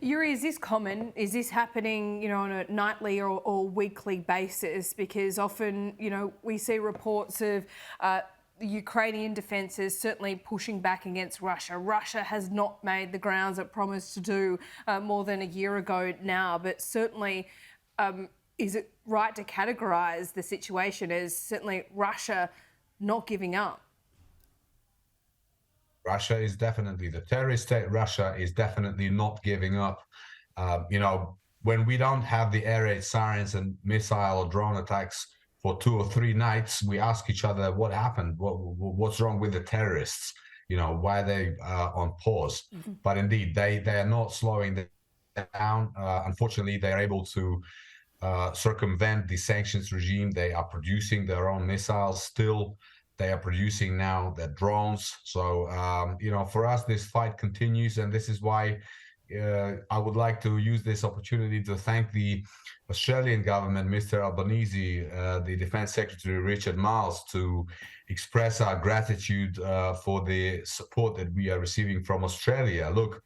Yuri, is this common? Is this happening, on a nightly or weekly basis? Because often, we see reports of the Ukrainian defences certainly pushing back against Russia. Russia has not made the grounds it promised to do more than a year ago now, but certainly is it right to categorise the situation as certainly Russia not giving up? Russia is definitely the terrorist state. Russia is definitely not giving up. When we don't have the air raid sirens and missile or drone attacks for 2 or 3 nights, we ask each other what happened, what's wrong with the terrorists, why are they on pause. But indeed, they are not slowing down. Unfortunately, they are able to circumvent the sanctions regime. They are producing their own missiles still. They are producing now their drones. So, for us, this fight continues. And this is why I would like to use this opportunity to thank the Australian government, Mr. Albanese, the Defence Secretary Richard Marles, to express our gratitude for the support that we are receiving from Australia. Look,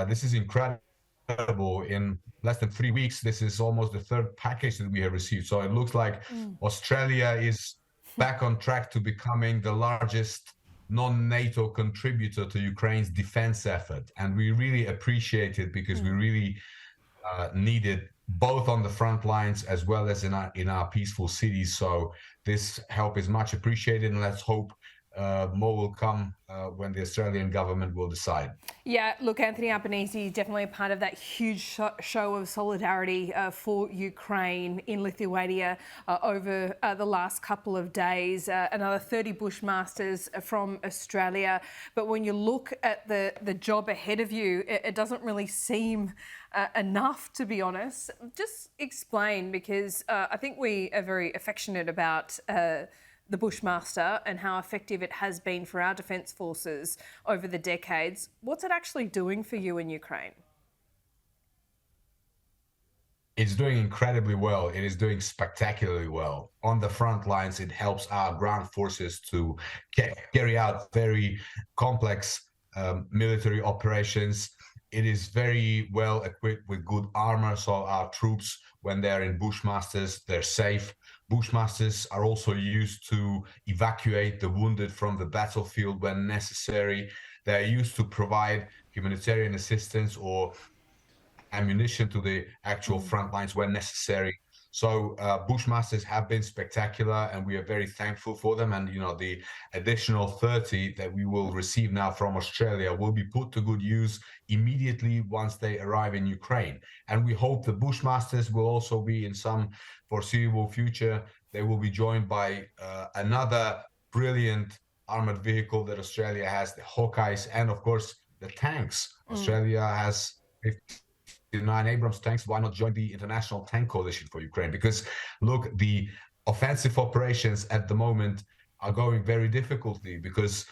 this is incredible. In less than 3 weeks, this is almost the third package that we have received. So it looks like Australia is back on track to becoming the largest non-NATO contributor to Ukraine's defense effort. And we really appreciate it because we really need it both on the front lines as well as in our peaceful cities. So this help is much appreciated, and let's hope more will come when the Australian government will decide. Yeah, look, Anthony Albanese is definitely a part of that huge show of solidarity for Ukraine in Lithuania over the last couple of days. Another 30 Bushmasters from Australia. But when you look at the job ahead of you, it doesn't really seem enough, to be honest. Just explain, because I think we are very affectionate about the Bushmaster and how effective it has been for our defence forces over the decades. What's it actually doing for you in Ukraine? It's doing incredibly well. It is doing spectacularly well. On the front lines, it helps our ground forces to carry out very complex military operations. It is very well equipped with good armor, so our troops, when they're in Bushmasters, they're safe. Bushmasters are also used to evacuate the wounded from the battlefield when necessary. They're used to provide humanitarian assistance or ammunition to the actual front lines when necessary. So Bushmasters have been spectacular, and we are very thankful for them. And, the additional 30 that we will receive now from Australia will be put to good use immediately once they arrive in Ukraine. And we hope the Bushmasters will also be, in some foreseeable future, they will be joined by another brilliant armored vehicle that Australia has, the Hawkeyes, and of course, the tanks. Australia has 59 Abrams tanks. Why not join the international tank coalition for Ukraine? Because look, the offensive operations at the moment are going very difficultly because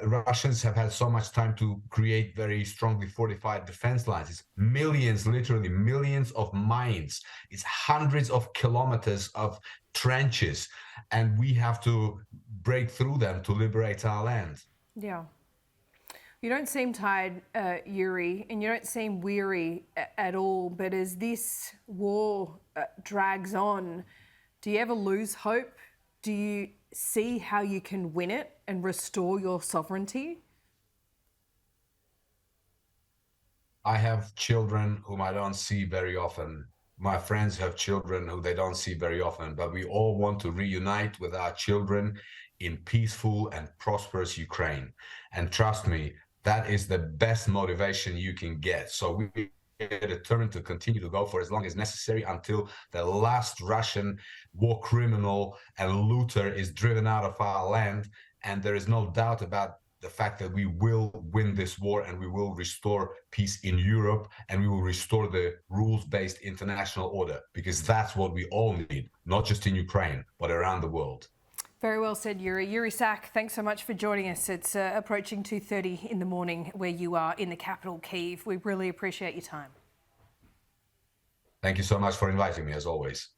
Russians have had so much time to create very strongly fortified defense lines. It's millions, literally millions of mines. It's hundreds of kilometers of trenches, and we have to break through them to liberate our land. Yeah. You don't seem tired, Yuri, and you don't seem weary at all. But as this war drags on, do you ever lose hope? Do you see how you can win it and restore your sovereignty? I have children whom I don't see very often. My friends have children who they don't see very often, but we all want to reunite with our children in peaceful and prosperous Ukraine. And trust me, that is the best motivation you can get. So we are determined to continue to go for as long as necessary until the last Russian war criminal and looter is driven out of our land. And there is no doubt about the fact that we will win this war, and we will restore peace in Europe, and we will restore the rules-based international order, because that's what we all need, not just in Ukraine, but around the world. Very well said, Yuri. Yuriy Sak, thanks so much for joining us. It's approaching 2:30 in the morning where you are in the capital, Kyiv. We really appreciate your time. Thank you so much for inviting me, as always.